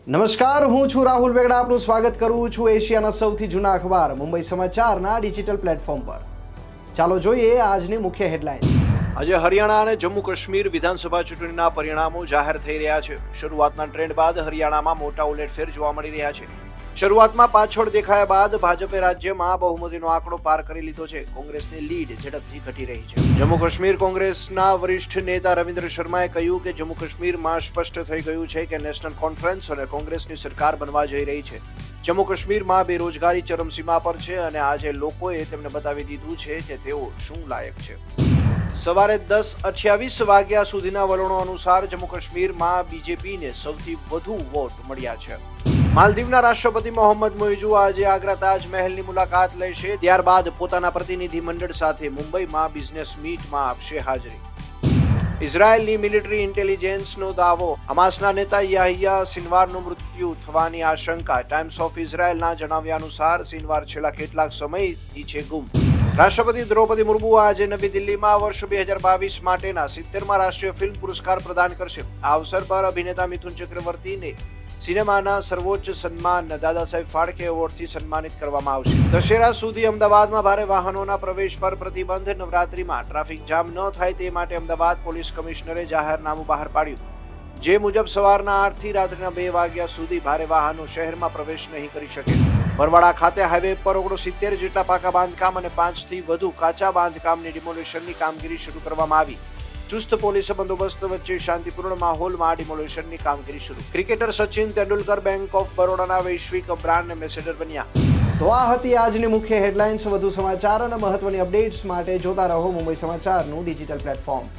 નમસ્કાર, હું છું રાહુલ વેગડા. આપનું સ્વાગત કરું છું એશિયાના સૌથી જૂના અખબાર મુંબઈ સમાચારના ડિજિટલ પ્લેટફોર્મ પર. ચાલો જોઈએ આજની મુખ્ય હેડલાઇન્સ. આજે હરિયાણા અને જમ્મુ કાશ્મીર વિધાનસભા ચૂંટણીના પરિણામો જાહેર થઈ રહ્યા છે. શરૂઆતના ટ્રેન્ડ બાદ હરિયાણામાં મોટા ઉલટફેર જોવા મળી રહ્યા છે. શરૂઆતમાં પાછળ દેખાયા બાદ ભાજપે રાજ્યમાં બહુમતીનો આંકડો પાર કરી લીધો છે. કોંગ્રેસની લીડ ઝડપથી ઘટી રહી છે. જમ્મુ કાશ્મીર કોંગ્રેસના વરિષ્ઠ નેતા રવિન્દ્ર શર્માએ કહ્યું કે જમ્મુ કાશ્મીરમાં સ્પષ્ટ થઈ ગયું છે કે નેશનલ કોન્ફરન્સ અને કોંગ્રેસની સરકાર બનવા જઈ રહી છે. જમ્મુ કાશ્મીરમાં બેરોજગારી ચરમસીમા પર છે અને આજે લોકોએ તેમને બતાવી દીધું છે કે તેઓ શું લાયક છે. સવારે 10:28 વાગ્યા સુધીના વલણો અનુસાર જમ્મુ કાશ્મીરમાં બીજેપીને સૌથી વધુ વોટ મળ્યા છે. માલદીવના રાષ્ટ્રપતિ મોહમ્મદ મોઇઝુ આજે આગ્રા તાજમહેલની મુલાકાત લેશે. ત્યારબાદ પોતાના પ્રતિનિધિ મંડળ સાથે મુંબઈમાં બિઝનેસ મીટમાં આપશે હાજરી. ઇઝરાયેલની મિલિટરી ઇન્ટેલિજન્સનો દાવો. હમાસના નેતા યાહિયા સિનવારનું મૃત્યુ થવાની આશંકા. ટાઈમ્સ ઓફ ઇઝરાયેલના જણાવ્યા અનુસાર સિનવાર છેલ્લા કેટલાક સમયથી છે ગુમ. રાષ્ટ્રપતિ દ્રૌપદી મુર્મુ આજે નવી દિલ્હીમાં વર્ષ 2022 માટેના 70મા રાષ્ટ્રીય ફિલ્મ પુરસ્કાર પ્રદાન કરશે. આ અવસર પર અભિનેતા મિથુન ચક્રવર્તીને સિનેમાના સર્વોચ્ચ સન્માન દાદા સાહેબ ફાળકે એવોર્ડથી સન્માનિત કરવામાં આવશે. દશેરા સુધી અમદાવાદમાં ભારે વાહનોના પ્રવેશ પર પ્રતિબંધ. નવરાત્રીમાં ટ્રાફિક જામ ન થાય તે માટે અમદાવાદ પોલીસ કમિશનરે જાહેરનામું બહાર પાડ્યું, જે મુજબ સવારના 8 થી રાત્રિના 2 વાગ્યા સુધી ભારે વાહનો શહેરમાં પ્રવેશ નહીં કરી શકે. બરવાડા ખાતે હાઈવે પર 69 જેટલા પાકા બાંધકામ અને 5 થી વધુ કાચા બાંધકામની ડિમોલિશનની કામગીરી શરૂ કરવામાં આવી. ચુસ્ત પોલીસ બંદોબસ્ત વચ્ચે શાંતિપૂર્ણ માહોલમાં ડિમોલિશનની કામગીરી શરૂ. Cricketer Sachin Tendulkar Bank of બરોડાના વૈશ્વિક બ્રાન્ડ એમ્બેસેડર બન્યા. તો આ હતી આજની મુખ્ય હેડલાઇન્સ. વધુ સમાચાર અને મહત્વની અપડેટ્સ માટે જોતા રહો મુંબઈ સમાચારનું ડિજિટલ પ્લેટફોર્મ.